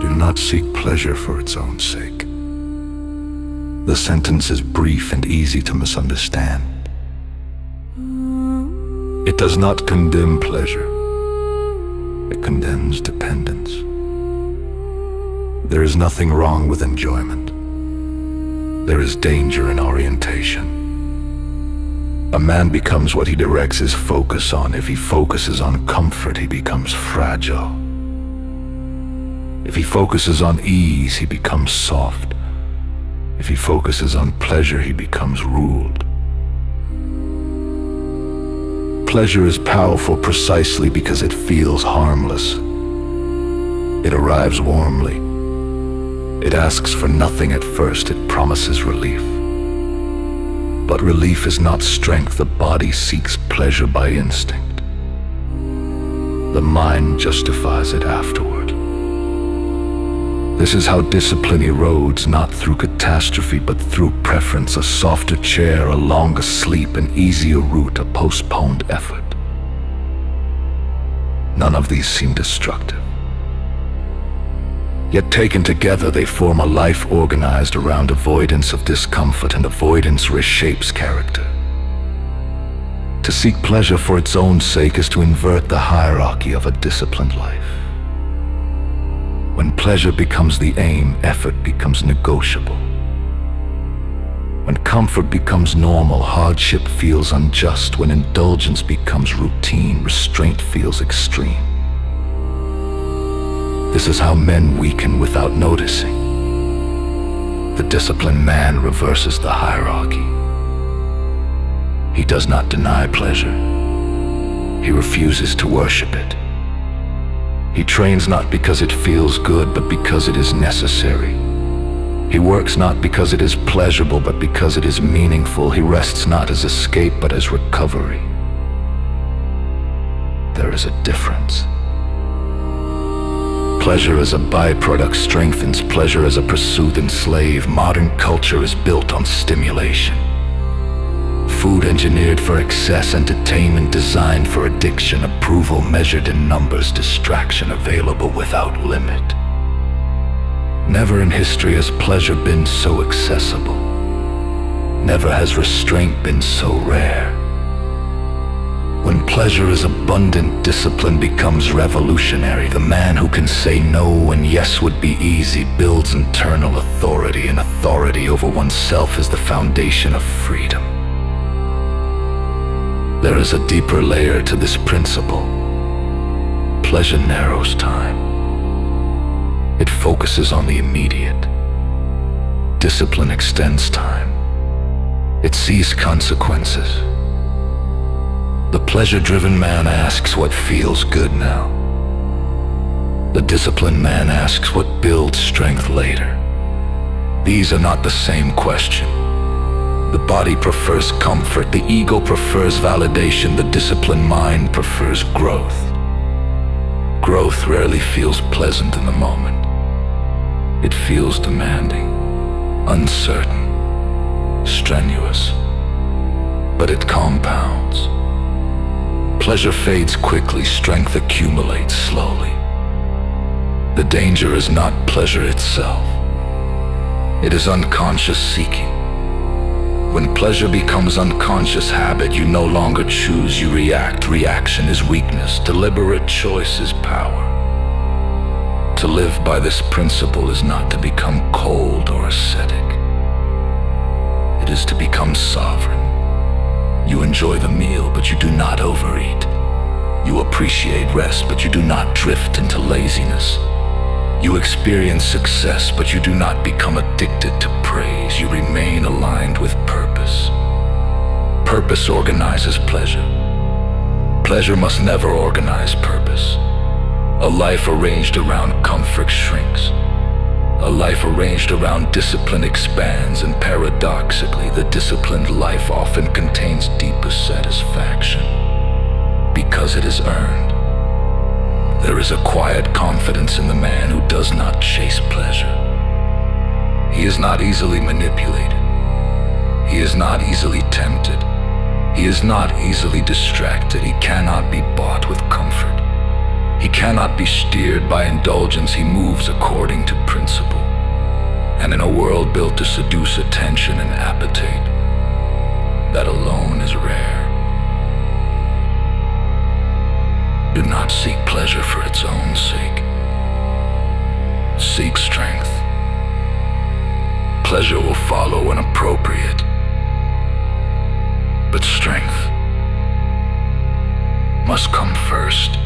Do not seek pleasure for its own sake. The sentence is brief and easy to misunderstand. It does not condemn pleasure. It condemns dependence. There is nothing wrong with enjoyment. There is danger in orientation. A man becomes what he directs his focus on. If he focuses on comfort, he becomes fragile. If he focuses on ease, he becomes soft. If he focuses on pleasure, he becomes ruled. Pleasure is powerful precisely because it feels harmless. It arrives warmly. It asks for nothing at first. It promises relief. But relief is not strength. The body seeks pleasure by instinct. The mind justifies it afterward. This is how discipline erodes, not through catastrophe, but through preference. A softer chair, a longer sleep, an easier route, a postponed effort. None of these seem destructive. Yet taken together, they form a life organized around avoidance of discomfort, and avoidance reshapes character. To seek pleasure for its own sake is to invert the hierarchy of a disciplined life. When pleasure becomes the aim, effort becomes negotiable. When comfort becomes normal, hardship feels unjust. When indulgence becomes routine, restraint feels extreme. This is how men weaken without noticing. The disciplined man reverses the hierarchy. He does not deny pleasure. He refuses to worship it. He trains not because it feels good, but because it is necessary. He works not because it is pleasurable, but because it is meaningful. He rests not as escape, but as recovery. There is a difference. Pleasure as a byproduct strengthens. Pleasure as a pursuit enslaves. Modern culture is built on stimulation. Food engineered for excess, entertainment designed for addiction, approval measured in numbers, distraction available without limit. Never in history has pleasure been so accessible. Never has restraint been so rare. When pleasure is abundant, discipline becomes revolutionary. The man who can say no when yes would be easy builds internal authority, and authority over oneself is the foundation of freedom. There is a deeper layer to this principle. Pleasure narrows time. It focuses on the immediate. Discipline extends time. It sees consequences. The pleasure-driven man asks what feels good now. The disciplined man asks what builds strength later. These are not the same question. The body prefers comfort, the ego prefers validation, the disciplined mind prefers growth. Growth rarely feels pleasant in the moment. It feels demanding, uncertain, strenuous, but it compounds. Pleasure fades quickly, strength accumulates slowly. The danger is not pleasure itself. It is unconscious seeking. When pleasure becomes unconscious habit, you no longer choose, you react. Reaction is weakness. Deliberate choice is power. To live by this principle is not to become cold or ascetic. It is to become sovereign. You enjoy the meal, but you do not overeat. You appreciate rest, but you do not drift into laziness. You experience success, but you do not become addicted to praise. You remain aligned with purpose. Purpose organizes pleasure. Pleasure must never organize purpose. A life arranged around comfort shrinks. A life arranged around discipline expands, and paradoxically, the disciplined life often contains deeper satisfaction because it is earned. There is a quiet confidence in the man who does not chase pleasure. He is not easily manipulated. He is not easily tempted. He is not easily distracted. He cannot be bought with comfort. He cannot be steered by indulgence. He moves according to principle. And in a world built to seduce attention and appetite, that alone is rare. Do not seek pleasure for its own sake. Seek strength. Pleasure will follow when appropriate, but strength must come first.